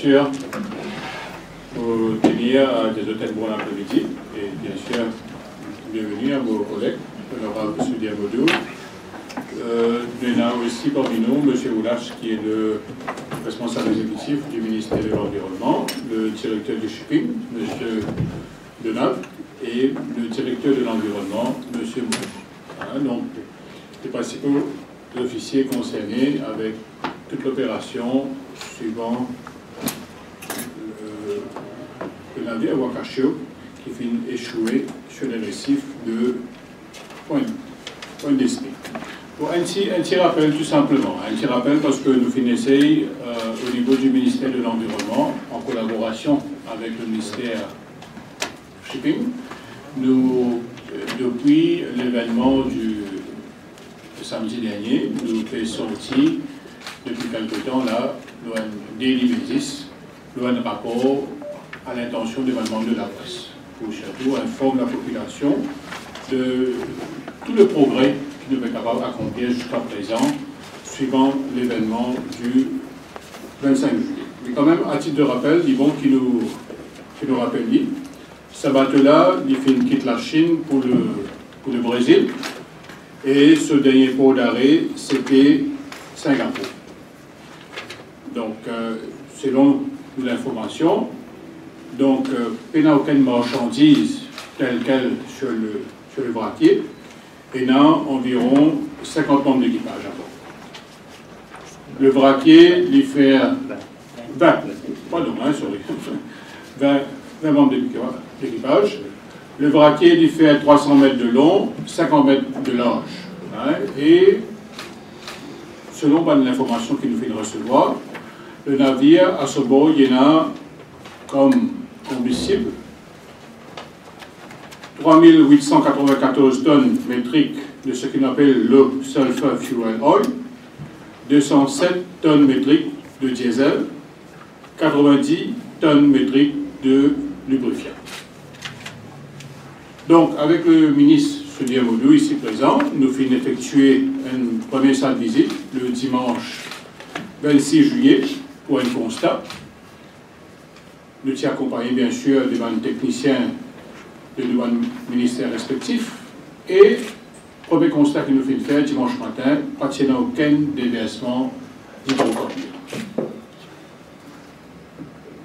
sûr, pour tenir des hôtels bon après-midi. Et bien sûr, bienvenue à vos collègues, l'honorable M. Diamodou. Nous avons aussi parmi nous M. Oulache, qui est le responsable exécutif du ministère de l'Environnement, le directeur du shipping, M. Denave, et le directeur de l'Environnement, M. Moulin. Donc, les principaux officiers concernés avec toute l'opération suivant le navire Wakashio qui finit échoué sur les récifs de Point d'Esprit. Pour un petit rappel tout simplement, un petit rappel parce que nous finissons au niveau du ministère de l'Environnement en collaboration avec le ministère Shipping. Nous, depuis l'événement du samedi dernier, nous avons sorti depuis quelque temps là, nous avons daily basis, nous avons un rapport à l'intention du gouvernement de la presse pour surtout informer la population de tout le progrès que nous sommes capables d'accomplir jusqu'à présent, suivant l'événement du 25 juillet. Mais quand même, à titre de rappel, Yvon qui nous rappelle, ce bateau-là, il quitte la Chine pour le Brésil, et ce dernier port d'arrêt, c'était Singapour. Donc, selon l'information, donc, il n'y a aucune marchandise telle qu'elle sur le vraquier, et il y a environ 50 membres d'équipage à bord. Le vraquier, il fait 20 membres d'équipage. Le vraquier, il fait 300 mètres de long, 50 mètres de large. Hein, et selon l'information qu'il nous fait de recevoir, le navire, à ce bord, il y en a comme combustible 3894 tonnes métriques de ce qu'on appelle le sulfur fuel oil, 207 tonnes métriques de diesel, 90 tonnes métriques de lubrifiant. Donc, avec le ministre Diamodou ici présent, nous finissons effectuer une première salle de visite le dimanche 26 juillet pour un constat. Nous sommes accompagnés bien sûr des techniciens de nos ministères respectifs. Et premier constat que nous faisons faire dimanche matin, pas de aucun déversement d'hydrocarbures.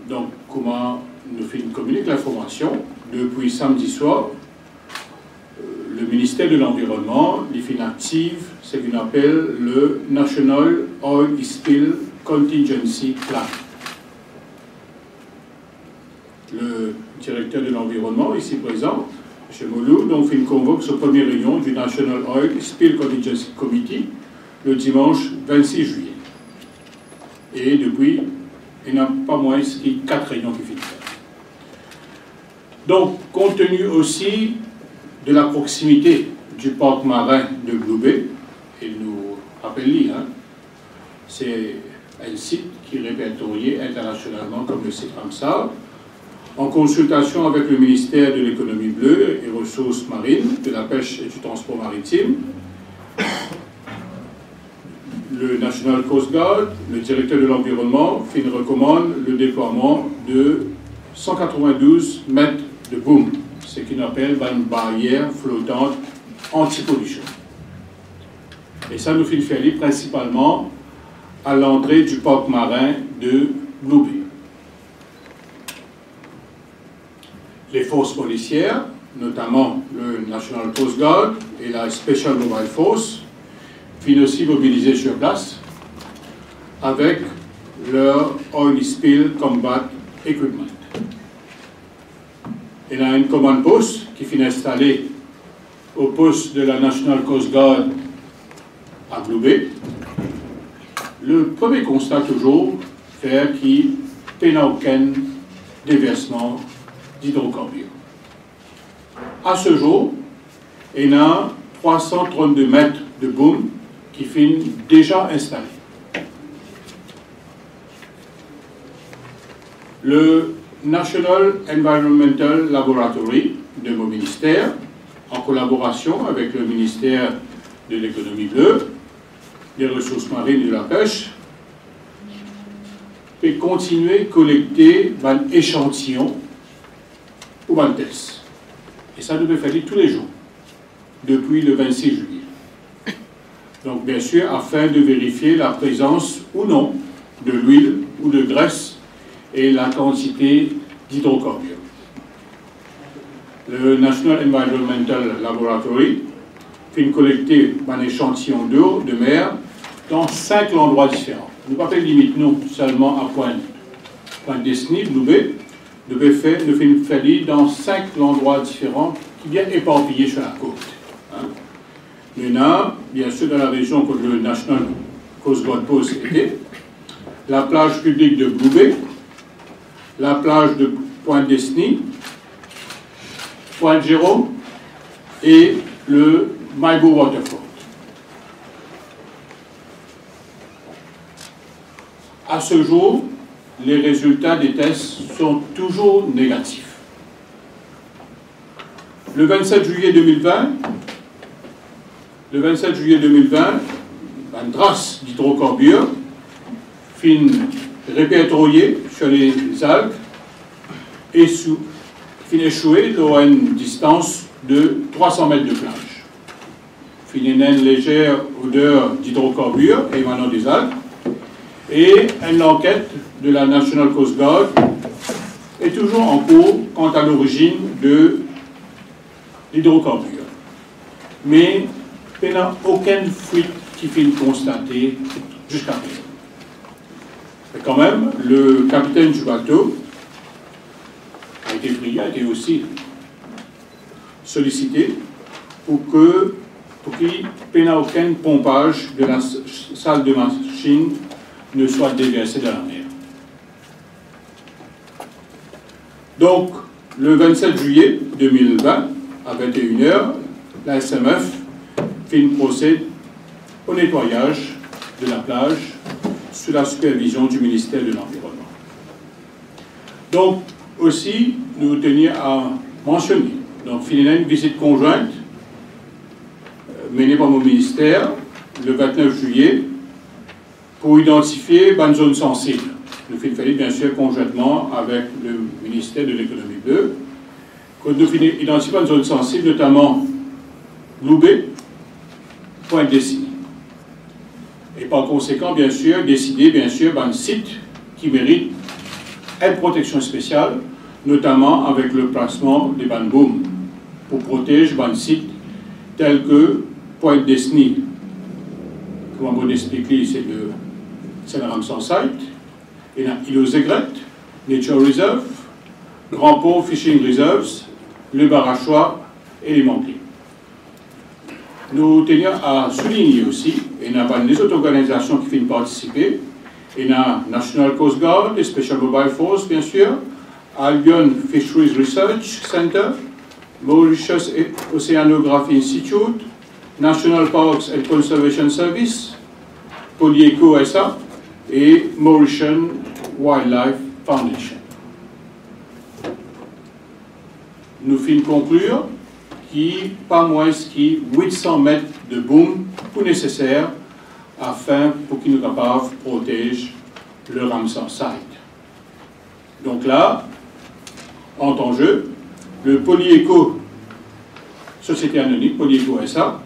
Donc, comment nous communiquons l'information? Depuis samedi soir, le ministère de l'Environnement active ce qu'on appelle le National Oil Spill Contingency Plan. Le directeur de l'Environnement, ici présent, M. Moulou, donc convoque sa première réunion du National Oil Spill Contingency Committee le dimanche 26 juillet. Et depuis, il n'y a pas moins que 4 réunions qui finissent. Donc, compte tenu aussi de la proximité du parc marin de Blue Bay, il nous rappelle, hein, c'est un site qui est répertorié internationalement comme le site Ramsar, en consultation avec le ministère de l'économie bleue et ressources marines, de la pêche et du transport maritime, le National Coast Guard, le directeur de l'environnement, recommande le déploiement de 192 mètres de boom, ce qu'on appelle une barrière flottante anti-pollution. Et ça nous fait faire principalement à l'entrée du parc marin de Blue Bay. Les forces policières, notamment le National Coast Guard et la Special Mobile Force, finissent aussi mobilisés sur place avec leur Oil Spill Combat Equipment. Il y a une command post qui finit installée au poste de la National Coast Guard à Blue Bay. Le premier constat toujours, c'est qu'il n'y a aucun déversement d'hydrocarbures. À ce jour, il y a 332 mètres de boom qui finissent déjà installés. Le National Environmental Laboratory de mon ministère, en collaboration avec le ministère de l'économie bleue, des ressources marines et de la pêche, et continuer à collecter un échantillon ou un test. Et ça devait faire tous les jours, depuis le 26 juillet. Donc, bien sûr, afin de vérifier la présence ou non de l'huile ou de graisse et la quantité d'hydrocarbures. Le National Environmental Laboratory fait collecter un échantillon d'eau de mer dans 5 endroits différents. Nous ne pas faire limite, non, seulement à Point Destiny, nous devait faire dans 5 endroits différents qui viennent éparpillés sur la côte. Hein. Il y en a, bien sûr, dans la région que le National Coast Guard Post était, la plage publique de Blue Bay, la plage de Point Destiny, Point Jérôme et le Maibo Waterfront. À ce jour, les résultats des tests sont toujours négatifs. Le 27 juillet 2020, une trace d'hydrocarbures fin répertoriée sur les algues et fin échouée à une distance de 300 mètres de plage. Fin une légère odeur d'hydrocarbures émanant des algues. Et une enquête de la National Coast Guard est toujours en cours quant à l'origine de l'hydrocarbure. Mais il n'y a aucune fuite qui fait constatée jusqu'à présent. Mais quand même, le capitaine du bateau a été aussi sollicité pour qu'il n'y ait aucun pompage de la salle de machine ne soit déversé dans la mer. Donc, le 27 juillet 2020, à 21h, la SMF procède au nettoyage de la plage sous la supervision du ministère de l'Environnement. Donc, aussi, nous tenions à mentionner, donc, une visite conjointe menée par mon ministère le 29 juillet pour identifier une zone sensible. Nous faisons bien sûr conjointement avec le ministère de l'économie bleue. Nous identifions une zone sensible, notamment Blue Bay, Point Destiny. Et par conséquent, bien sûr, décider un site qui mérite une protection spéciale, notamment avec le placement des bambous pour protéger un site tel que Point Destiny. Comme on expliqué, c'est le Ramsar Site, et la île aux Aigrettes, Nature Reserve, Grand Port Fishing Reserves, le Barachois et les Manqués. Nous tenions à souligner aussi, et il y a les autres organisations qui viennent participer, il y a National Coast Guard, et Special Mobile Force, bien sûr, Albion Fisheries Research Center, Mauritius Oceanography Institute, National Parks and Conservation Service, Polyeco SA et Mauritian Wildlife Foundation. Nous finissons conclure qu'il pas moins que 800 mètres de boom pour nécessaire afin pour qu'il nous capable de protéger le Ramsar Site. Donc là, en jeu, le Polyeco, Société Anonyme, Polyeco SA,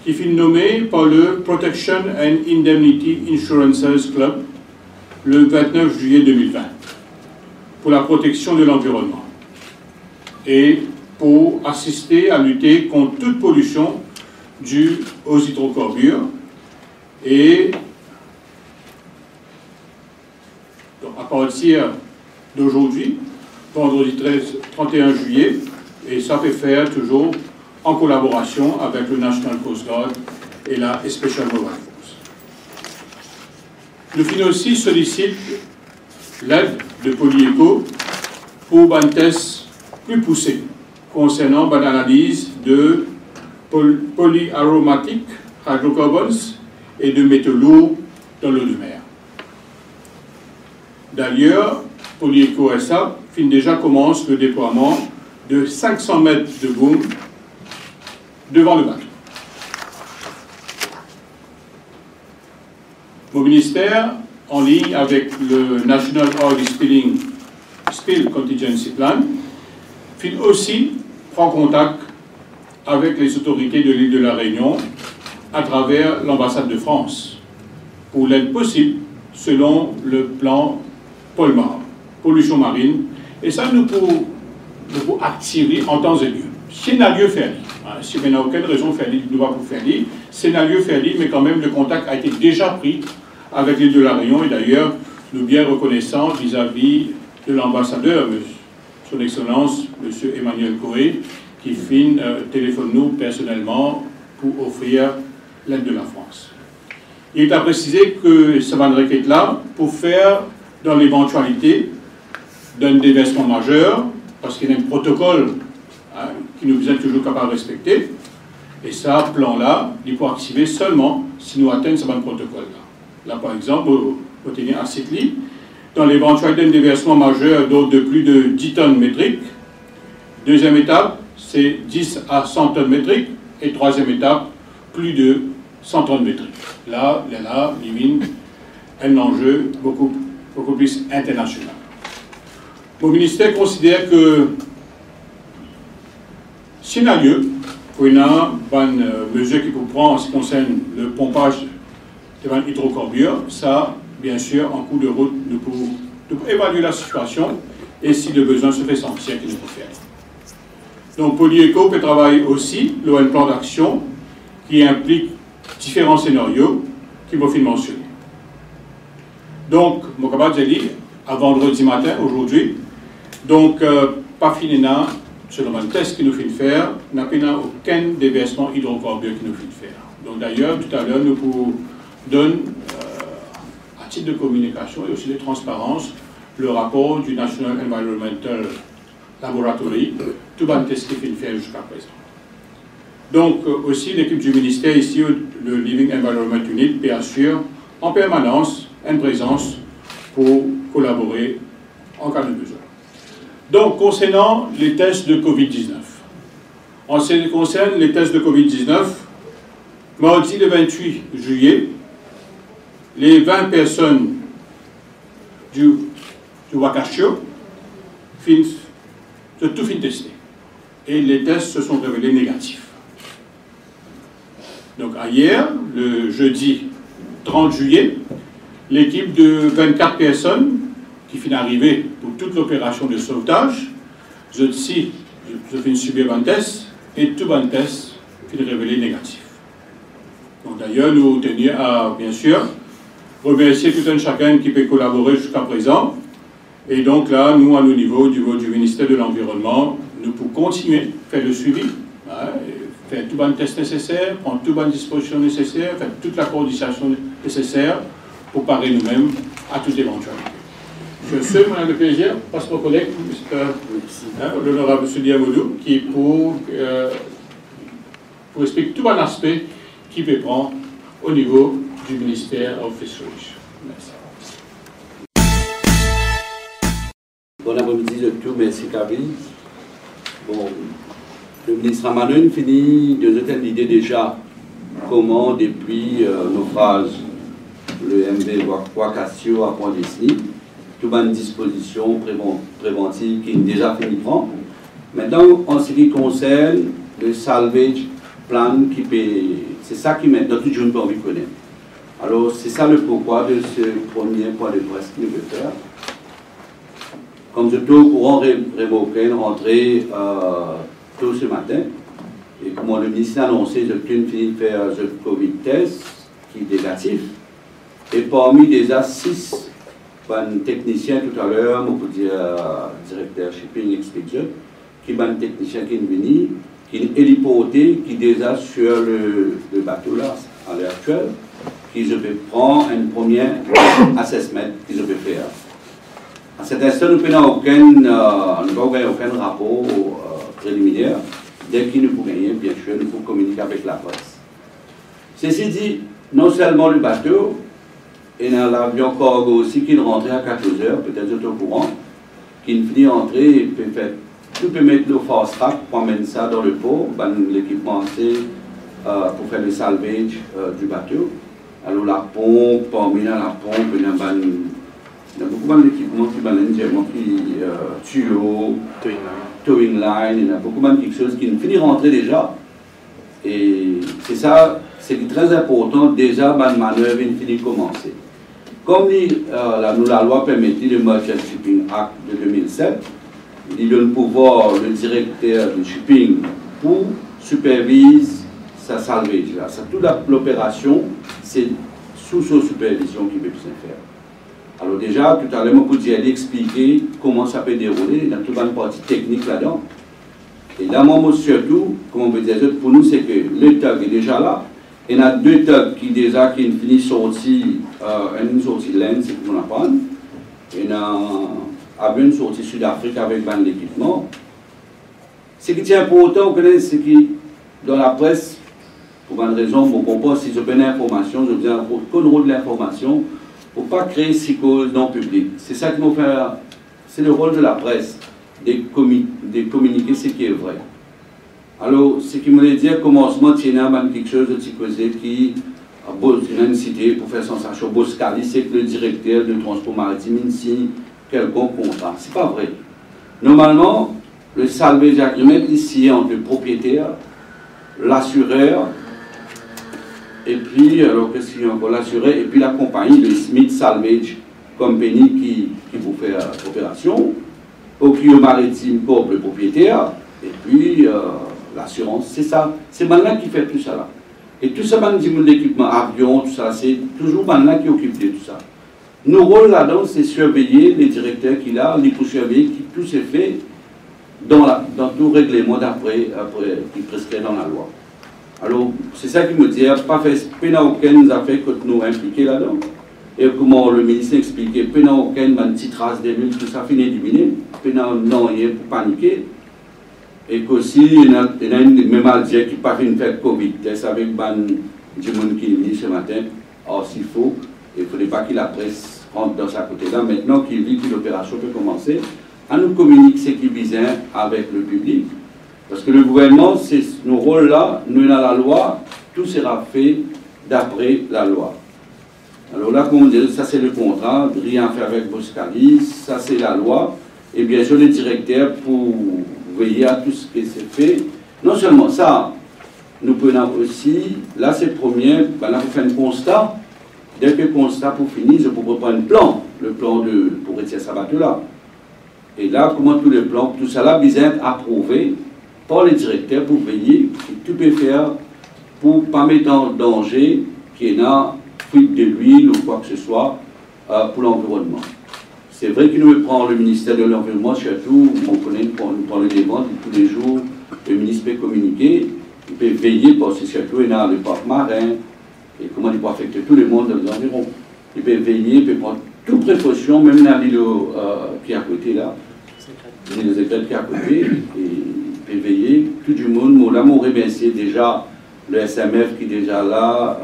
qui fut nommé par le Protection and Indemnity Insurances Club le 29 juillet 2020 pour la protection de l'environnement et pour assister à lutter contre toute pollution due aux hydrocarbures. Et donc à partir d'aujourd'hui, vendredi 31 juillet, et ça peut faire toujours en collaboration avec le National Coast Guard et la Special Mobile Force. Le FIN aussi sollicite l'aide de Polyeco pour un test plus poussé concernant l'analyse de polyaromatiques, hydrocarbons et de métaux lourds dans l'eau de mer. D'ailleurs, Polyeco SA déjà commence le déploiement de 500 mètres de boom devant le bateau. Mon ministère, en ligne avec le National Oil Spill Contingency Plan, fin aussi prend contact avec les autorités de l'île de la Réunion à travers l'ambassade de France pour l'aide possible selon le plan Polmar, pollution marine. Et ça nous pour attirer en temps et lieu. Scénario fait si on n'a aucune raison de faire nous va pour faire scénario fait mais quand même le contact a été déjà pris avec l'île de la Réunion et d'ailleurs nous bien reconnaissants vis-à-vis de l'ambassadeur, son Excellence, M. Emmanuel Corée, qui téléphone nous personnellement pour offrir l'aide de la France. Il est à préciser que ça va être là pour faire dans l'éventualité d'un déversement majeur, parce qu'il y a un protocole qui nous est toujours capable de respecter, et ça, plan-là, il faut activer seulement si nous atteignons ce protocole-là. Là, par exemple, vous tenez à Sitli, dans l'éventualité d'un déversement majeur d'ordre de plus de 10 tonnes métriques. Deuxième étape, c'est 10 à 100 tonnes métriques, et troisième étape, plus de 100 tonnes métriques. Là, il y a un enjeu beaucoup plus international. Mon ministère considère que s'il y a lieu, pour une mesure qui vous prend en ce qui concerne le pompage de hydrocarbures, ça, bien sûr, en cours de route, nous pouvons évaluer la situation et si le besoin se fait sentir qu'il faut faire. Donc, Polyeco peut travailler aussi un plan d'action qui implique différents scénarios qui vont mentionner. Donc, mon camarade j'ai dit, à vendredi matin, aujourd'hui, donc, pas fini selon le test qu'il nous fait faire, n'a pas aucun déversement hydrocarbures qui nous fait faire. Donc, d'ailleurs, tout à l'heure, nous vous donne, à titre de communication et aussi de transparence, le rapport du National Environmental Laboratory, tout le test qu'il fait faire jusqu'à présent. Donc, aussi, l'équipe du ministère ici, le Living Environment Unit, assure en permanence une présence pour collaborer en cas de besoin. Donc, concernant les tests de Covid-19, en ce qui concerne les tests de Covid-19, mardi le 28 juillet, les 20 personnes du Wakashio ont tout fini testé. Et les tests se sont révélés négatifs. Donc, hier, le jeudi 30 juillet, l'équipe de 24 personnes qui finit d'arriver pour toute l'opération de sauvetage, je finis subir un test et tout un test finit révélé négatif. Donc d'ailleurs, nous tenons à, bien sûr, remercier tout un chacun qui peut collaborer jusqu'à présent. Et donc là, nous, à nos niveaux, du ministère de l'Environnement, nous pouvons continuer à faire le suivi, faire tout le test nécessaire, prendre toutes les dispositions nécessaires, faire toute la coordination nécessaire pour parer nous-mêmes à toute éventualité. Je suis mon le plaisir, passe mon collègue, l'honorable M. Diamoudou, qui pour expliquer tout un aspect qui peut prendre au niveau du ministère of Fisheries. Merci. Bon après-midi de tout, merci Kabine. Bon, le ministre Amanon finit de nous donner l'idée déjà comment, depuis nos phrases, le MV Wakashio à Point Disney, toute une disposition préventive qui est déjà fini de prendre. Maintenant, en ce qui concerne le salvage plan, c'est ça qui maintenant tout le monde a envie de connaître. Alors, c'est ça le pourquoi de ce premier point de presse que nous devons faire. Comme je suis au courant, Rémoquin rentré tôt ce matin, et comme le ministre a annoncé, je viens de finir de faire le Covid test, qui est négatif, et parmi déjà 6 techniciens tout à l'heure, on peut dire directeur shipping expedition, qui est un technicien qui est venu, qui est héliporté, qui est déjà sur le bateau là, à l'heure actuelle, qui je vais prendre un premier assessment que je vais faire. À cet instant, nous n'avons aucun rapport préliminaire. Dès qu'il nous faut gagner, bien sûr, nous pouvons communiquer avec la presse. Ceci dit, non seulement le bateau, et dans l'avion cargo aussi qui rentre à 14 h, peut-être vous êtes au courant, qui finit d'entrer et peut mettre le fast track pour amener ça dans le port, l'équipement c'est pour faire le salvage du bateau. Alors la pompe, parmi la pompe, il y a beaucoup d'équipements qui tuyaux, towing line, il y a beaucoup de quelque chose qui finit rentrer déjà. Et c'est ça, c'est très important, déjà, la manœuvre finit commencer. Comme la loi permettait le Merchant Shipping Act de 2007, il donne le pouvoir, le directeur du shipping, pour superviser sa salvage. Là. Toute l'opération, c'est sous sa supervision qu'il peut faire. Alors déjà, tout à l'heure, on peut aller expliquer comment ça peut dérouler, dans toute une partie technique là-dedans. Et là, moi, surtout, comme on peut dire, pour nous, c'est que le tug est déjà là. Il y a deux tugs qui déjà qui finissent sortir, une sortie laine, c'est ce qu'on apprend. Il y a une sortie Sud-Afrique avec l'équipement. Ce qui est important, c'est que dans la presse, pour une raison, je comprends si je prends l'information, je viens contrôler l'information pour ne pas créer psychose dans le public. C'est ça qui nous fait. C'est le rôle de la presse, de communiquer ce qui est vrai. Alors, ce qui me dire, commencement, il y a quelque chose de psychosé qui a une cité pour faire sensation. Boscali, c'est que le directeur de transport maritime signe quelconque contrat. Ce n'est pas vrai. Normalement, le salvage agreement ici entre le propriétaire, l'assureur, et puis, alors qu'est-ce qu'il y a encore, l'assureur, et puis la compagnie, le Smith Salvage Company qui vous fait l'opération, Okio Maritime Corp, le propriétaire, et puis l'assurance, c'est ça. C'est maintenant qui fait tout ça là. Et tout ça, l'équipement, avion, tout ça, c'est toujours maintenant qui occupe de tout ça. Nos rôles là-dedans, c'est surveiller les directeurs qu'il a, les pour surveiller que tout s'est fait dans tout règlement d'après qui prescrit dans la loi. Alors, c'est ça qui me dit, pas fait aucune affaire que nous impliqués là-dedans. Et comment le ministre expliquait, aucune petite trace de l'huile, tout ça finit éliminé, non, il y a pour paniquer. Et qu'aussi, il y a une même algère qui pas fait une fête Covid-test avec du monde qui est venu ce matin, or s'il faut, il ne faudrait pas que la presse rentre dans sa côté-là. Maintenant qu'il dit que l'opération peut commencer, à nous communiquer ce qui vise avec le public. Parce que le gouvernement, c'est nos rôles là, nous dans la loi, tout sera fait d'après la loi. Alors là, comme on dit, ça c'est le contrat, rien faire avec Boscali, ça c'est la loi, et bien sûr les directeurs pour veiller à tout ce qui s'est fait. Non seulement ça, nous prenons aussi, là c'est le premier, ben là vous faites un constat, dès que le constat pour finir, je vous prendre un plan, le plan pour retirer ça bateau là. Et là, comment tout le plan, tout ça là, vient être approuvé par les directeurs pour veiller que tout peut faire pour ne pas mettre en danger qu'il y ait fuite de l'huile ou quoi que ce soit pour l'environnement. C'est vrai qu'il nous prend le ministère de l'Environnement, surtout, on connaît, nous prend le débat tous les jours, le ministre peut communiquer, il peut veiller parce que surtout il y a le parc marin, et comment il peut affecter tout le monde dans les environs. Il peut veiller, il peut prendre toute précaution, même dans l'île qui est à côté là, les écoles qui est à côté, et il peut veiller, tout le monde. Moi, là, on remercie déjà le SMF qui est déjà là,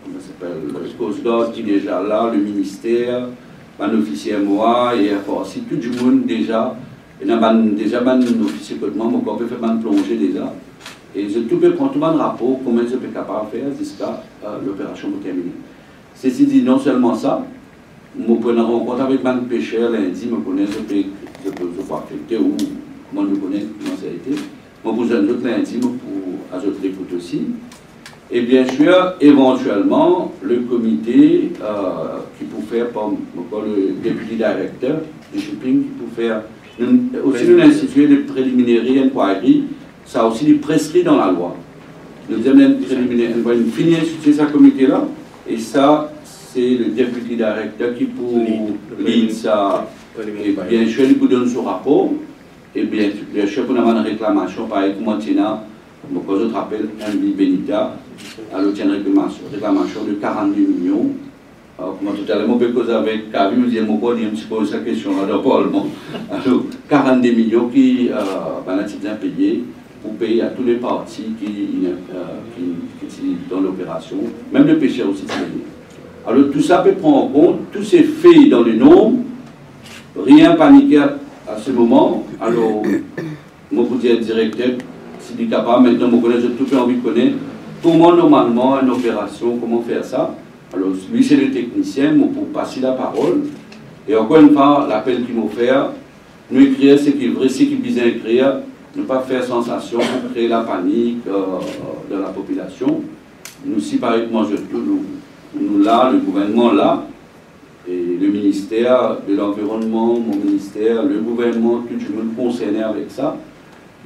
comment ça s'appelle, le Coast Guard qui est déjà là, le ministère, un officier moi, et aussi tout le monde déjà, et déjà un officier que moi, on peut faire un plongée déjà. Et je peux prendre tout un rapport, comment je peux capable de faire jusqu'à l'opération pour terminer. Ceci dit, non seulement ça, je peux une rencontre avec un pêcheur lundi, je connais, je peux affecter ou comment je connais comment ça a été. Je vous un autre lundi pour ajouter l'écoute aussi. Et bien sûr, éventuellement, le comité qui peut faire, par le député directeur du shipping, qui peut faire, aussi nous instituer des préliminaires inquiry, ça a aussi prescrit dans la loi. Nous avons fini d'instituer ce comité-là, et ça, c'est le député directeur qui peut lire ça. Et bien sûr, il peut donner son rapport, et bien sûr, pour avoir une réclamation, par exemple, maintenant, donc, je te rappelle, un Benita a l'obtenu une réclamation de 42 millions. Alors, comme tout à l'heure, je peux causer avec Kavi, je dis, je me petit peu sa question là, d'abord. Alors, 42 millions qui sont payés pour payer à tous les partis qui sont dans l'opération, même le pêcheur aussi. Alors, tout ça peut prendre en compte, tout c'est fait dans le nombre, rien paniqué à ce moment. Alors, moi, pour dire directeur, si tu es capable, maintenant, je tout envie de connaître comment normalement une opération, comment faire ça. Alors lui c'est le technicien, mais pour passer la parole. Et encore une fois, l'appel qu'il m'a fait, nous écrire ce qu'il veut, ce qu'il besoin écrire, ne pas faire sensation pour créer la panique dans la population. Nous, si par exemple, nous là, le gouvernement là, et le ministère de l'Environnement, mon ministère, le gouvernement, tout le monde concerné avec ça.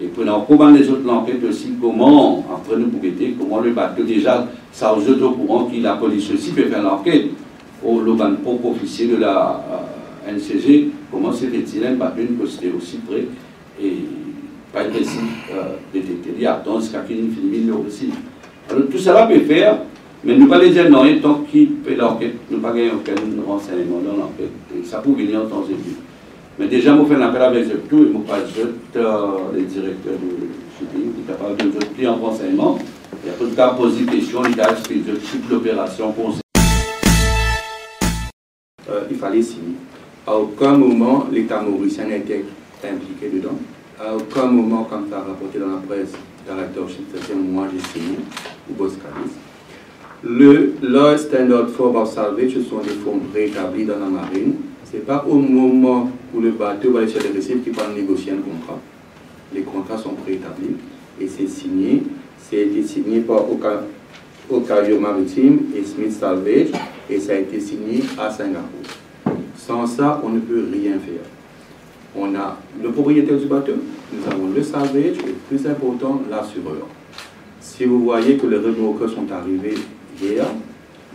Et prenons comment les autres l'enquête aussi, comment, après nous pour aider, comment le bateau, déjà, ça vous êtes au courant que la police aussi peut faire l'enquête. Au propre officier de la NCG, comment se fait-il un bateau que c'était aussi près et pas être ici détecté, il attend jusqu'à qu'il finisse aussi. Alors tout cela peut faire, mais nous ne pas les dire non, tant qu'il fait l'enquête, nous ne pas gagner aucun renseignement dans l'enquête. Et ça peut venir en temps et lieu. Mais déjà, je fais un appel avec eux tout, et je passe les directeurs de shipping, qui sont capables de nous pris en renseignement. Et après, il a posé des questions, il a expliqué toute l'opération. Il fallait signer. À aucun moment, l'État mauricien n'était impliqué dedans. À aucun moment, quand ça a rapporté dans la presse, directeur c'est moi j'ai signé, ou Boscalis. Le Standard Form of Salvage, ce sont des formes réétablies dans la marine. Ce n'est pas au moment où le bateau va aller sur les récifs qu'il va négocier un contrat. Les contrats sont préétablis et c'est signé. C'est été signé par Ocario Maritime et Smith Salvage et ça a été signé à Singapour. Sans ça, on ne peut rien faire. On a le propriétaire du bateau, nous avons le salvage et plus important, l'assureur. Si vous voyez que les remorqueurs sont arrivés hier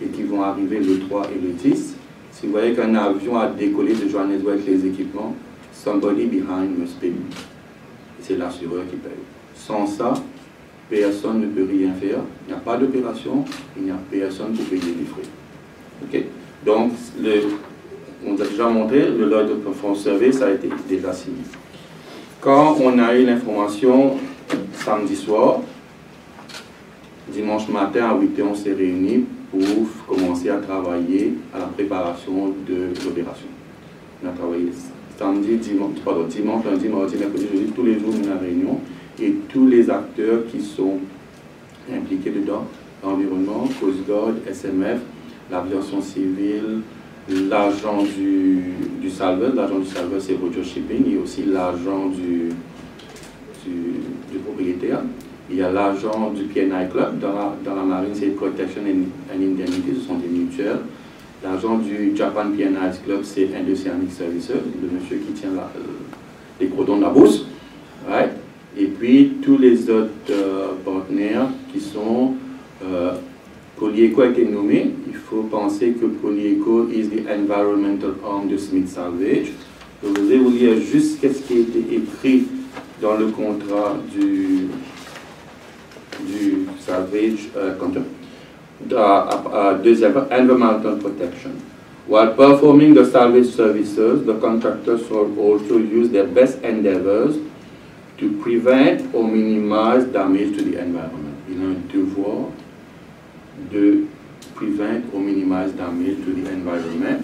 et qui vont arriver le 3 et le 10, si vous voyez qu'un avion a décollé de Johannesburg avec les équipements, somebody behind must pay. C'est l'assureur qui paye. Sans ça, personne ne peut rien faire. Il n'y a pas d'opération, il n'y a personne pour payer les frais. Okay? Donc, on a déjà montré, le Lloyd of Performance Service a été déjà signé. Quand on a eu l'information samedi soir, dimanche matin à 8h, on s'est réunis pour commencer à travailler à la préparation de l'opération. On a travaillé dimanche, lundi, mardi, mercredi, jeudi, tous les jours de la réunion et tous les acteurs qui sont impliqués dedans, l'environnement, Coast Guard, SMF, l'aviation civile, l'agent du salveur c'est Roger Shipping, et aussi l'agent du propriétaire. Il y a l'agent du PNI Club, dans la marine c'est Protection and Indemnity, ce sont des mutuelles. L'agent du Japan PNI Club c'est Indo-Oceanic Services, le monsieur qui tient les cordons de la bourse. Right? Et puis tous les autres partenaires qui sont Polyeco a été nommé. Il faut penser que Polyeco is the environmental arm de Smith Salvage. Je vais vous lire juste ce qui a été écrit dans le contrat du salvage deuxième, environmental protection. While performing the salvage services, the contractors will also use their best endeavors to prevent or minimize damage to the environment. Il a un devoir de prevent or minimize damage to the environment.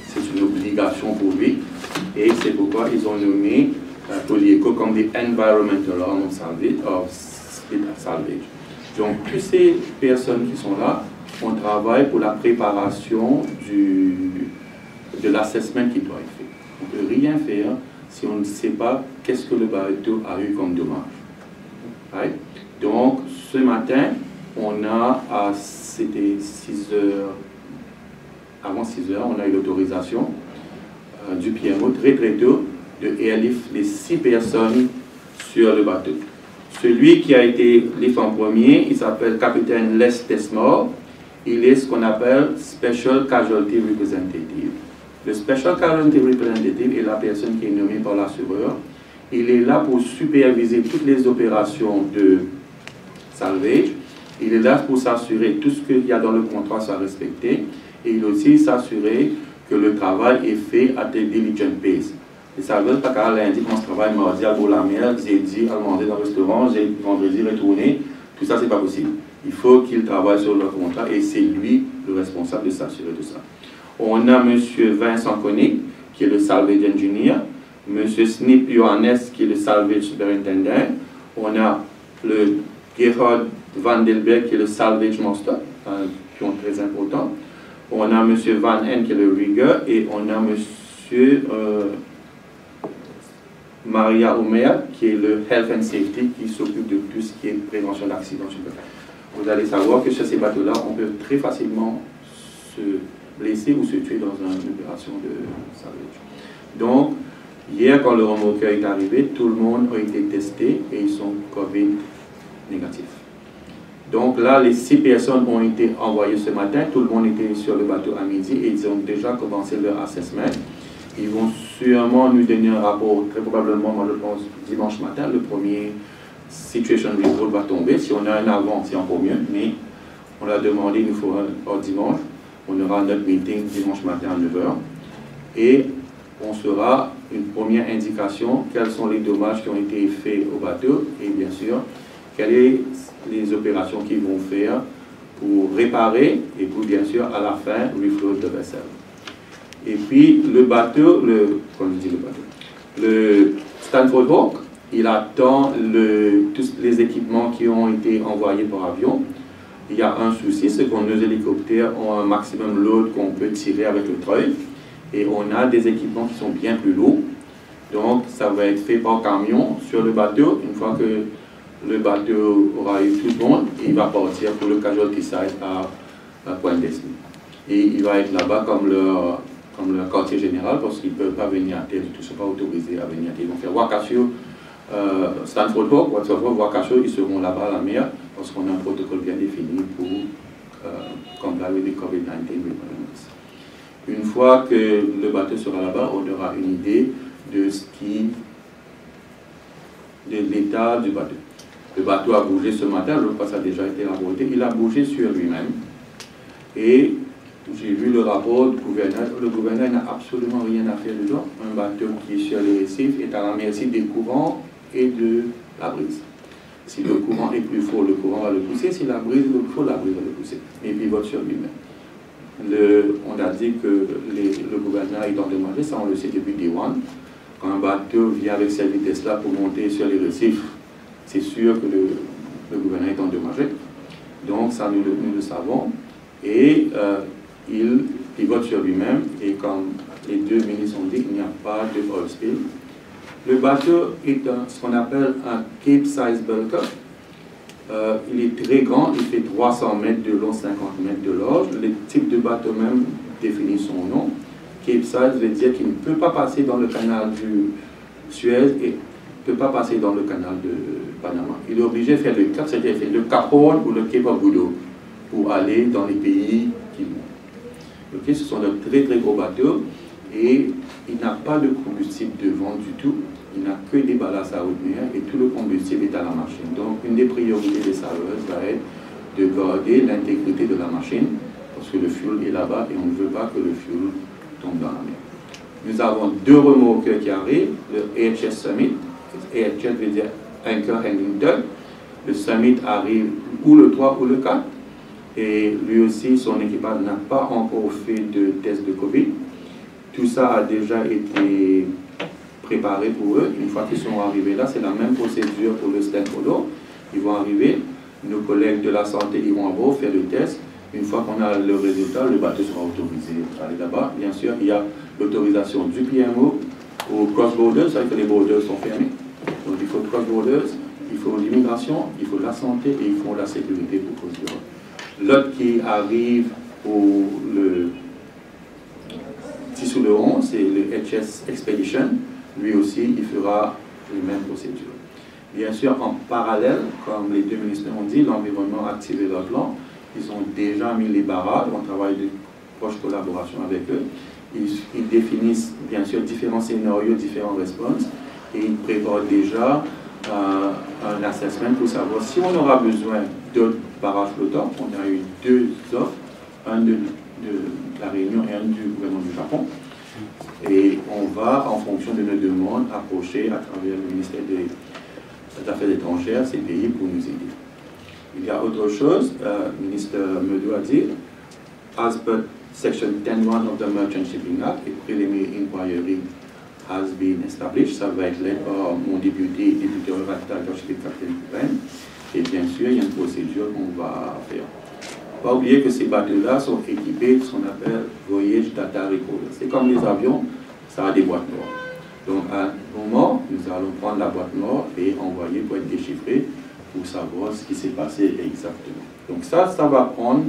C'est une obligation pour lui et c'est pourquoi ils ont nommé Polyeco comme the environmental arm of salvage. Donc toutes ces personnes qui sont là, on travaille pour la préparation de l'assessment qui doit être fait. On ne peut rien faire si on ne sait pas qu'est-ce que le bateau a eu comme dommage. Right? Donc ce matin, on a, c'était 6 heures, avant 6 heures, on a eu l'autorisation du PMO très tôt de airlift les 6 personnes sur le bateau. Celui qui a été lift en premier, il s'appelle capitaine Les Tesmore. Il est ce qu'on appelle Special Casualty Representative. Le Special Casualty Representative est la personne qui est nommée par l'assureur. Il est là pour superviser toutes les opérations de salvage. Il est là pour s'assurer que tout ce qu'il y a dans le contrat soit respecté. Et il aussi s'assurer que le travail est fait à des diligent pace. Et ça veut pas qu'à lundi, quand on travaille mardi à la mer, jeudi à manger dans le restaurant, vendredi retourner, tout ça c'est pas possible. Il faut qu'il travaille sur le contrat et c'est lui le responsable de s'assurer de ça. On a M. Vincent Koenig, qui est le salvage engineer, M. Snip Johannes, qui est le salvage superintendent. On a le Gerhard Vandelberg, qui est le salvage master, pion très important. On a M. Van Hen, qui est le rigger, et on a M. Maria Omer, qui est le health and safety, qui s'occupe de tout ce qui est prévention d'accidents. Vous allez savoir que sur ces bateaux-là, on peut très facilement se blesser ou se tuer dans une opération de salvage. Donc, hier, quand le remorqueur est arrivé, tout le monde a été testé et ils sont COVID négatifs. Donc là, les 6 personnes ont été envoyées ce matin, tout le monde était sur le bateau à midi et ils ont déjà commencé leur assessment. Ils vont sûrement nous donner un rapport, très probablement, moi je pense, dimanche matin, le premier situation report va tomber. Si on a un avant, c'est encore mieux, mais on l'a demandé, il nous faut un dimanche. On aura notre meeting dimanche matin à 9h et on sera une première indication quels sont les dommages qui ont été faits au bateau et bien sûr, quelles sont les opérations qu'ils vont faire pour réparer et pour bien sûr à la fin refloat de vaisselle. Et puis le bateau, le Stanford Hawk, il attend tous les équipements qui ont été envoyés par avion. Il y a un souci, c'est que nos hélicoptères ont un maximum load qu'on peut tirer avec le treuil. Et on a des équipements qui sont bien plus lourds. Donc ça va être fait par camion sur le bateau. Une fois que le bateau aura eu tout le monde, il va partir pour le casualty site à Point d'Esprit. Et il va être là-bas comme le quartier général parce qu'ils ne peuvent pas venir à terre du tout, ils ne sont pas autorisés à venir à terre. Ils vont faire Wakasio, Stanford Hawk, Wakasio, ils seront là-bas à la mer parce qu'on a un protocole bien défini pour comply with the COVID-19 requirements. Une fois que le bateau sera là-bas, on aura une idée de l'état du bateau. Le bateau a bougé ce matin, je crois que ça a déjà été rapporté, il a bougé sur lui-même. Et j'ai vu le rapport du gouverneur, le gouverneur n'a absolument rien à faire dedans. Un bateau qui est sur les récifs est à la merci des courants et de la brise. Si le courant est plus fort, le courant va le pousser, si la brise est plus forte, la brise va le pousser. Et puis il vote sur lui-même. On a dit que le gouverneur est endommagé, ça on le sait depuis Day One. Quand un bateau vient avec cette vitesse-là pour monter sur les récifs, c'est sûr que le gouverneur est endommagé. Donc ça nous le savons. Et il pivote sur lui-même et comme les deux ministres ont dit, il n'y a pas de oil spill. Le bateau est ce qu'on appelle un Cape Size Bulker. Il est très grand, il fait 300 mètres de long, 50 mètres de large. Le type de bateau même définit son nom. Cape Size veut dire qu'il ne peut pas passer dans le canal du Suez et ne peut pas passer dans le canal de Panama. Il est obligé de faire le Cap, c'est-à-dire le Cap Horn ou le Cape of Good Hope pour aller dans les pays qui montent. Okay, ce sont de très très gros bateaux et il n'a pas de combustible devant du tout. Il n'a que des ballasts à haute mer et tout le combustible est à la machine. Donc, une des priorités des salveurs va être de garder l'intégrité de la machine parce que le fuel est là-bas et on ne veut pas que le fuel tombe dans la mer. Nous avons 2 remorqueurs qui arrivent, le AHS Summit, AHS veut dire Anchor Handling Tug. Le Summit arrive ou le 3 ou le 4 et lui aussi, son équipage n'a pas encore fait de test de Covid. Tout ça a déjà été préparé pour eux. Une fois qu'ils sont arrivés là, c'est la même procédure pour le Stanford. Ils vont arriver, nos collègues de la santé, ils vont à bord faire le test. Une fois qu'on a le résultat, le bateau sera autorisé à aller là-bas. Bien sûr, il y a l'autorisation du PMO aux cross-borders, ça veut dire que les borders sont fermés. Donc il faut cross-borders, il faut l'immigration, il faut la santé et il faut la sécurité pour construire. L'autre qui arrive pour le 10 ou le 11, c'est le HS Expedition. Lui aussi, il fera les mêmes procédures. Bien sûr, en parallèle, comme les deux ministres ont dit, l'environnement a activé leur plan. Ils ont déjà mis les barrages, on travaille de proche collaboration avec eux. Ils définissent bien sûr différents scénarios, différents responses, et ils préparent déjà un assessment pour savoir si on aura besoin d'autres barrages flottants. On a eu 2 offres, un de la Réunion et un du gouvernement du Japon. Et on va, en fonction de nos demandes, approcher à travers le ministère des Affaires étrangères ces pays pour nous aider. Il y a autre chose, le ministre Meudou a dit, as per section 10.1 of the Merchant Shipping Act, a preliminary inquiry has been established. Ça va être led par mon député honoraire Captain Coupin. Et bien sûr, il y a une procédure qu'on va faire. Pas oublier que ces bateaux-là sont équipés de ce qu'on appelle Voyage Data Recorder. C'est comme les avions, ça a des boîtes noires. Donc à un moment, nous allons prendre la boîte noire et envoyer pour être déchiffré pour savoir ce qui s'est passé exactement. Donc ça va prendre,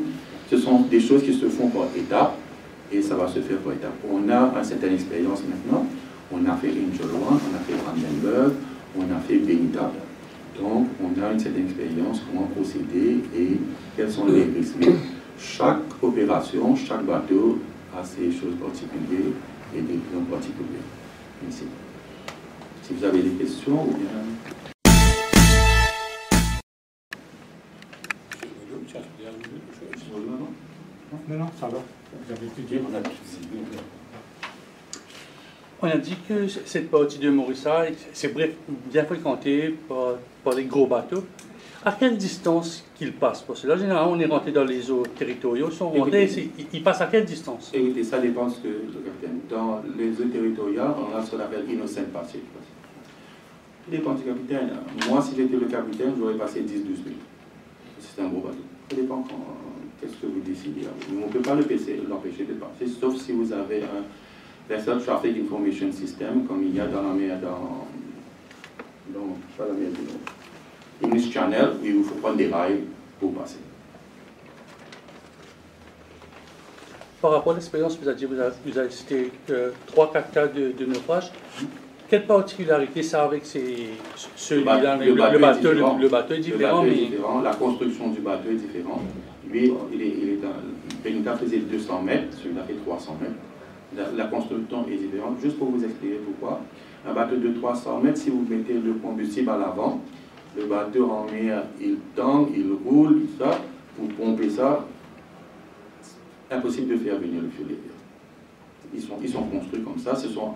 ce sont des choses qui se font par étapes et ça va se faire par étapes. On a une certaine expérience maintenant, on a fait Angel One, on a fait Brandenburg, on a fait Benita. Donc on a une certaine expérience, comment procéder et quels sont les risques. Chaque opération, chaque bateau a ses choses particulières et des plans particuliers. Merci. Si vous avez des questions ou bien... Non, ça va. Vous avez tout dit. On a dit que cette partie de Maurissa, c'est bien fréquenté par les gros bateaux. À quelle distance qu'ils passent? Parce que là, généralement, on est rentré dans les eaux territoriaux. Ils sont rentrés, ils passent à quelle distance? Écoutez, ça dépend de ce que le capitaine. Dans les eaux territoriales, on a ce qu'on appelle innocent passage. Tout dépend du capitaine. Moi, si j'étais le capitaine, j'aurais passé 10-12 minutes. C'est un gros bateau. Ça dépend qu'est-ce que vous décidez. On ne peut pas l'empêcher de passer, sauf si vous avez un Vessel Traffic Information System, comme il y a dans la mer, pas la mer du Nord. English Channel, où il faut prendre des rails pour passer. Par rapport à l'expérience, vous avez dit vous avez cité 3-4 cas de naufrage. Quelle particularité ça avec celui-là? Le bateau est différent. La construction du bateau est différente. Lui, Benita faisait 200 mètres, celui-là fait 300 mètres. La construction est différente. Juste pour vous expliquer pourquoi. Un bateau de 300 mètres, si vous mettez le combustible à l'avant, le bateau en mer, il tangue, il roule, tout ça. Pour pomper ça, impossible de faire venir le fiolet. Ils sont construits comme ça. Ce sont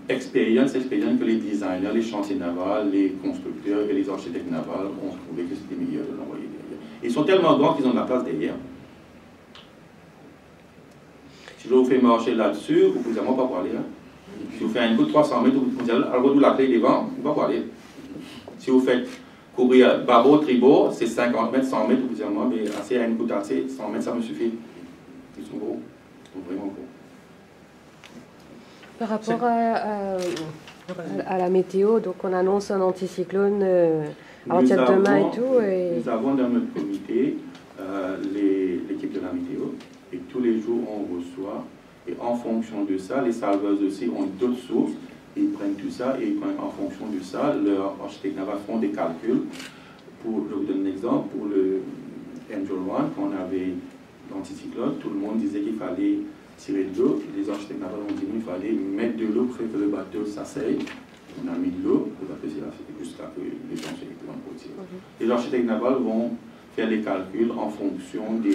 expérience que les designers, les chantiers navals, les constructeurs et les architectes navals ont trouvé que c'était meilleur de l'envoyer derrière. Ils sont tellement grands qu'ils ont de la place derrière. Si je vous fais marcher là-dessus, vous ne pouvez pas parler. Hein? Si vous faites un coup de 300 mètres, vous allez alors la clé devant, vous ne pouvez pas parler. Si vous faites courir babo, tribo, c'est 50 mètres, 100 mètres, vous allez mais assez à une coup assez, 100 mètres, ça me suffit. Ils sont gros. Ils sont vraiment gros. Par rapport à la météo, donc on annonce un anticyclone à partir de demain et tout. Nous avons dans notre comité l'équipe de la météo et tous les jours on reçoit et en fonction de ça, les salveurs aussi ont d'autres sources, ils prennent tout ça et en fonction de ça, leurs architectes navals font des calculs. Je vous donne un exemple, pour le Angel One, quand on avait l'anticyclone, tout le monde disait qu'il fallait tirer de l'eau. Les architectes navals ont dit qu'il fallait mettre de l'eau pour que le bateau s'asseye. On a mis de l'eau, le bateau s'est assis jusqu'à que les gens se déclenchent pour tirer. Les architectes navals vont faire des calculs en fonction de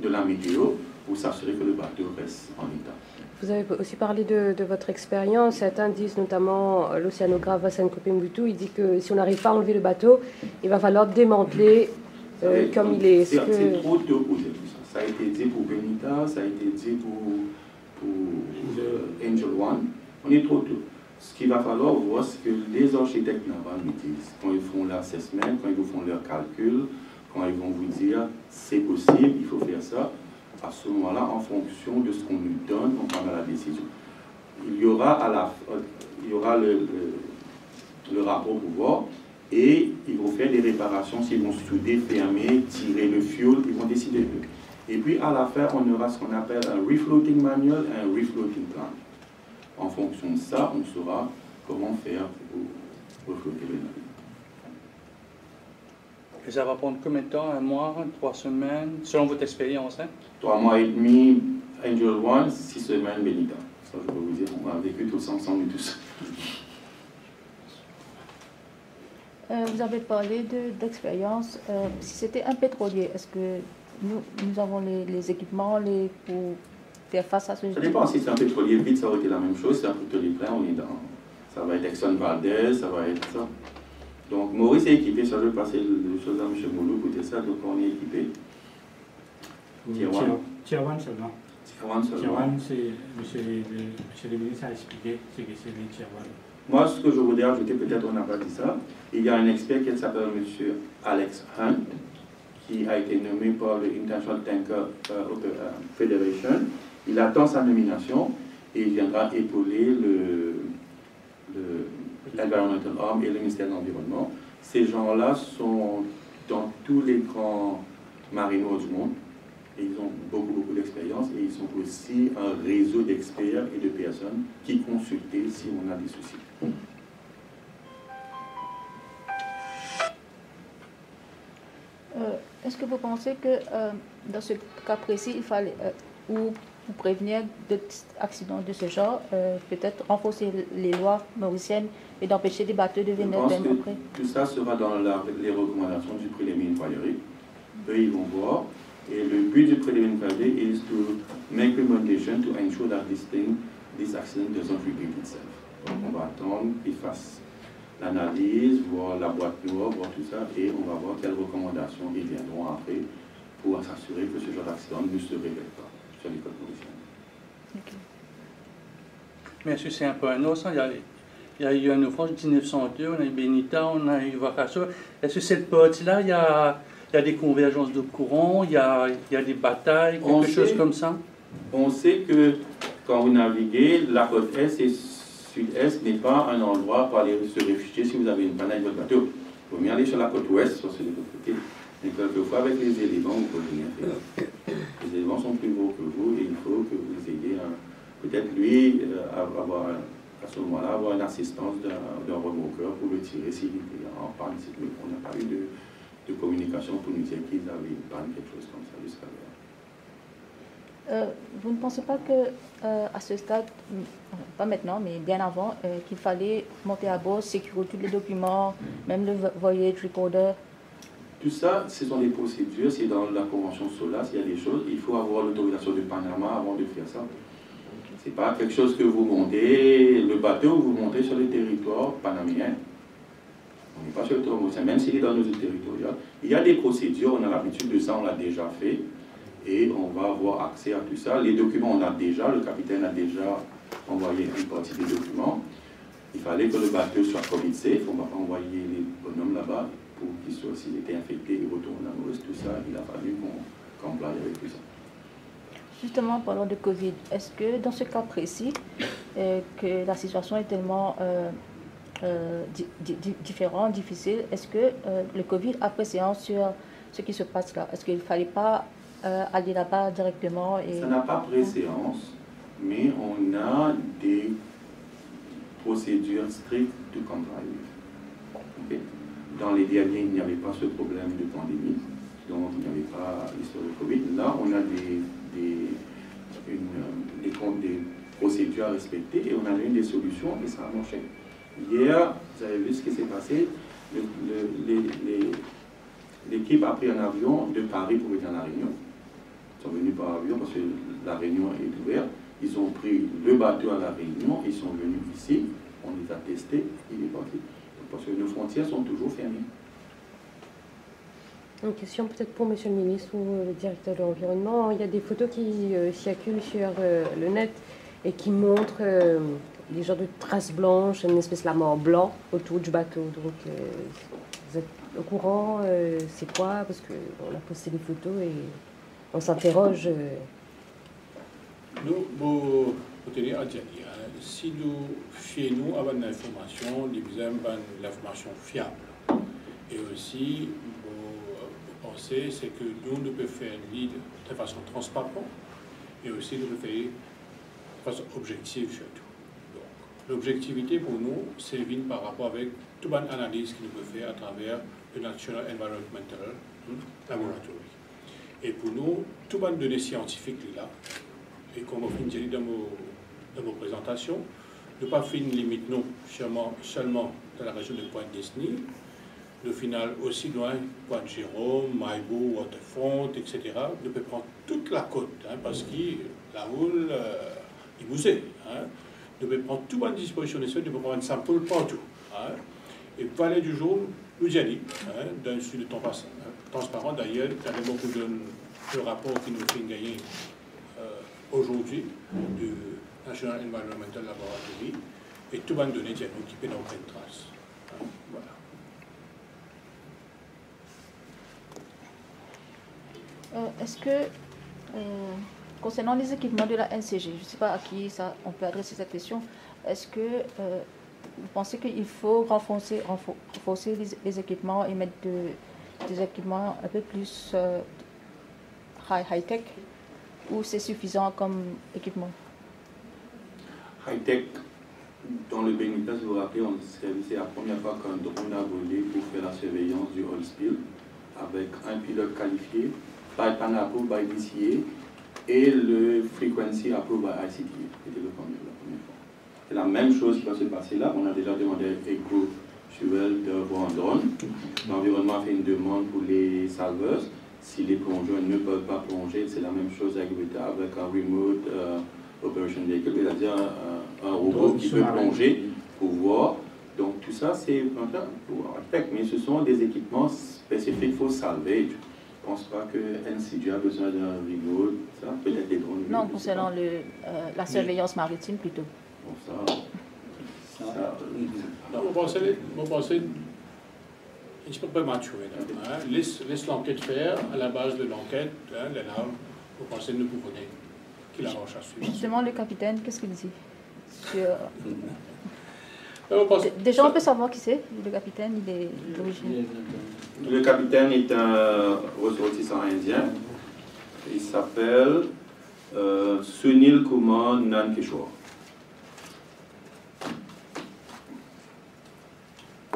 la météo pour s'assurer que le bateau reste en état. Vous avez aussi parlé de votre expérience. Certains disent, notamment l'océanographe Vincent Kopembutu, il dit que si on n'arrive pas à enlever le bateau, il va falloir démanteler comme il est. C'est trop tôt pour dire tout ça. Ça a été dit pour Benita, ça a été dit pour Angel One. On est trop tôt. Ce qu'il va falloir voir, c'est que les architectes navals nous disent, quand ils font l'assessment, quand ils vous font leur calcul, quand ils vont vous dire c'est possible, il faut faire ça, à ce moment-là, en fonction de ce qu'on nous donne, on prendra la décision. Il y aura, le rapport pour voir et ils vont faire des réparations, s'ils vont souder, fermer, tirer le fuel, ils vont décider d'eux. Et puis à la fin, on aura ce qu'on appelle un refloating manual et un refloating plan. En fonction de ça, on saura comment faire pour refloater le navire. Et ça va prendre combien de temps? 1 mois, 3 semaines, selon votre expérience, hein? 3 mois et demi, Angel One, 6 semaines, Benita. Ça, je peux vous dire, on a vécu tous ensemble et tous. Vous avez parlé d'expérience. Si c'était un pétrolier, est-ce que nous avons les équipements pour faire face à ce genre de... Ça dépend. Si c'est un pétrolier vide, ça aurait été la même chose. Si c'est un pétrolier plein, on est dans... Ça va être Exxon Valdez, ça va être ça. Donc Maurice est équipé, ça veut passer les choses à M. Moulou pour dire ça, donc on est équipé. Tiawan seulement. Tiawan seulement. Tiawan, c'est M. le ministre a expliqué ce que c'est les Tiawan. Moi, ce que je voudrais ajouter, peut-être on n'a pas dit ça, il y a un expert qui s'appelle M. Alex Hunt, qui a été nommé par le International Tanker Federation. Il attend sa nomination et il viendra épauler l'Environmental Arm et le ministère de l'Environnement. Ces gens-là sont dans tous les grands marinots du monde. Et ils ont beaucoup d'expérience et ils sont aussi un réseau d'experts et de personnes qui consultent si on a des soucis. Est-ce que vous pensez que dans ce cas précis, il fallait, ou pour prévenir d'accidents de ce genre, peut-être renforcer les lois mauriciennes et d'empêcher des bateaux de venir après? Tout ça sera dans les recommandations du Preliminary Inquiry. Eux, ils vont voir. Et le but du Preliminary Inquiry is to make recommendations to ensure that this accident doesn't repeat itself. Donc, on va attendre qu'ils fassent l'analyse, voir la boîte noire, voir tout ça, et on va voir quelles recommandations ils viendront après pour s'assurer que ce genre d'accident ne se répète pas sur les côtes mauriciennes. Okay. Mais est-ce que c'est un peu un os? Il y a eu un naufrage en 1902, on a eu Benita, on a eu Vakasso. Est-ce que cette partie-là, il y a des convergences de courant, il y a des batailles, quelque chose comme ça? On sait que quand vous naviguez, la côte Est et Sud-Est n'est pas un endroit pour aller se réfugier si vous avez une panne avec votre bateau. Il vaut mieux aller sur la côte Ouest, parce que c'est de l'autre côté. Mais quelquefois, avec les éléments, vous pouvez rien faire. Les éléments sont plus gros que vous et il faut que vous ayez peut-être lui à ce moment-là, avoir une assistance d'un remorqueur pour le tirer s'il était en panne. Mais on n'a pas eu de communication pour nous dire qu'ils avaient une panne, quelque chose comme ça jusqu'à là. Vous ne pensez pas que à ce stade, pas maintenant, mais bien avant, qu'il fallait monter à bord, sécuriser tous les documents, même le voyage recorder? Tout ça, ce sont des procédures, c'est dans la convention SOLAS, il y a des choses, il faut avoir l'autorisation du Panama avant de faire ça. Ce n'est pas quelque chose que vous montez, le bateau, vous montez sur le territoire panaméen. On n'est pas sur le territoire mauricien, même s'il est dans nos territoires. Il y a des procédures, on a l'habitude de ça, on l'a déjà fait, et on va avoir accès à tout ça. Les documents, on a déjà, le capitaine a déjà envoyé une partie des documents. Il fallait que le bateau soit Covid safe, on ne va pas envoyer les bonhommes là-bas pour qu'ils soient, s'il était infecté, ils retournent à Maurice, tout ça, il a fallu qu'on complie avec tout ça. Justement, parlant de Covid, est-ce que dans ce cas précis, que la situation est tellement différente, difficile, est-ce que le Covid a préséance sur ce qui se passe là? Est-ce qu'il ne fallait pas aller là-bas directement? Ça n'a pas préséance, mais on a des procédures strictes de comply. Okay. Dans les derniers, il n'y avait pas ce problème de pandémie, donc il n'y avait pas l'histoire de Covid. Là, on a des procédures à respecter et on a eu des solutions et ça a marché. Hier, vous avez vu ce qui s'est passé. L'équipe a pris un avion de Paris pour venir à La Réunion. Ils sont venus par avion parce que La Réunion est ouverte. Ils ont pris le bateau à La Réunion, ils sont venus ici, on les a testés, il est parti. Parce que nos frontières sont toujours fermées. Une question peut-être pour Monsieur le ministre ou le directeur de l'environnement. Il y a des photos qui circulent sur le net et qui montrent des genres de traces blanches, une espèce de mort blanc autour du bateau. Donc, vous êtes au courant, c'est quoi? Parce qu'on a posté des photos et on s'interroge. Nous, pour tenir à dire, si nous, chez nous, avons une information, nous avons l'information fiable. Et aussi, pour penser, c'est que nous pouvons faire une lead de façon transparente et aussi nous pouvons faire de façon objective surtout. Donc, l'objectivité pour nous, c'est vient par rapport avec toute une analyse que nous pouvons faire à travers le National Environmental Laboratory. Et pour nous, toute une donnée scientifique là, et comme on fait dans nos présentations, nous pas fait une limite non seulement dans la région de Pointe-Disney, au final aussi loin Pointe-Jérôme, Maïbou, Waterfront, etc. Nous pouvons prendre toute la côte, parce que la houle, il bousait. Nous pouvons prendre toute une disposition de ça, nous pouvons prendre un sample partout. Et Vallée du Jour nous y a dit, dans le sud de temps transparent d'ailleurs, il y avait beaucoup de rapports qui nous fait gagner aujourd'hui du National Environmental Laboratory Et tout va nous donner, tiens, nous qui peut dans pleine trace. Voilà. Est-ce que, concernant les équipements de la NCG, je ne sais pas à qui on peut adresser cette question, est-ce que vous pensez qu'il faut renforcer les équipements et mettre des équipements un peu plus high-tech, ou c'est suffisant comme équipement? High-tech, dans le Bénin, si vous vous rappelez, c'est la première fois qu'un drone a volé pour faire la surveillance du oil spill, avec un pilote qualifié, pan approved by DCA, et le frequency approved by ICTA. C'était la première fois. C'est la même chose qui va se passer là. On a déjà demandé à EcoFuel de voir un drone. L'environnement a fait une demande pour les salveurs. Si les plongeurs ne peuvent pas plonger, c'est la même chose avec un remote operation vehicle, c'est-à-dire un robot qui peut plonger pour voir. Donc tout ça, c'est pour architecte, mais ce sont des équipements spécifiques pour salvage. Je ne pense pas que NCG a besoin d'un remote, ça, peut-être des drones. Non, concernant la surveillance maritime plutôt. Bon, ça non, vous pensez un petit peu prématuré. Hein? Laisse l'enquête faire, à la base de l'enquête, hein, vous pensez nous pouvons qu'il arrange à suivre. Justement, le capitaine, qu'est-ce qu'il dit Déjà, on peut savoir qui c'est, le capitaine, il est d'origine. Le capitaine est un ressortissant indien. Il s'appelle Sunil Kumar Nankeshwar.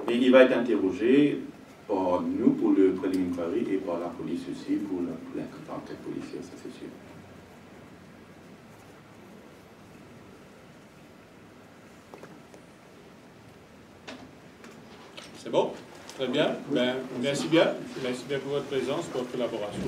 Et il va être interrogé par nous pour le préliminaire et par la police aussi pour l'enquête policière, ça c'est sûr. C'est bon? Très bien. Ben, merci bien. Merci bien pour votre présence, pour votre collaboration.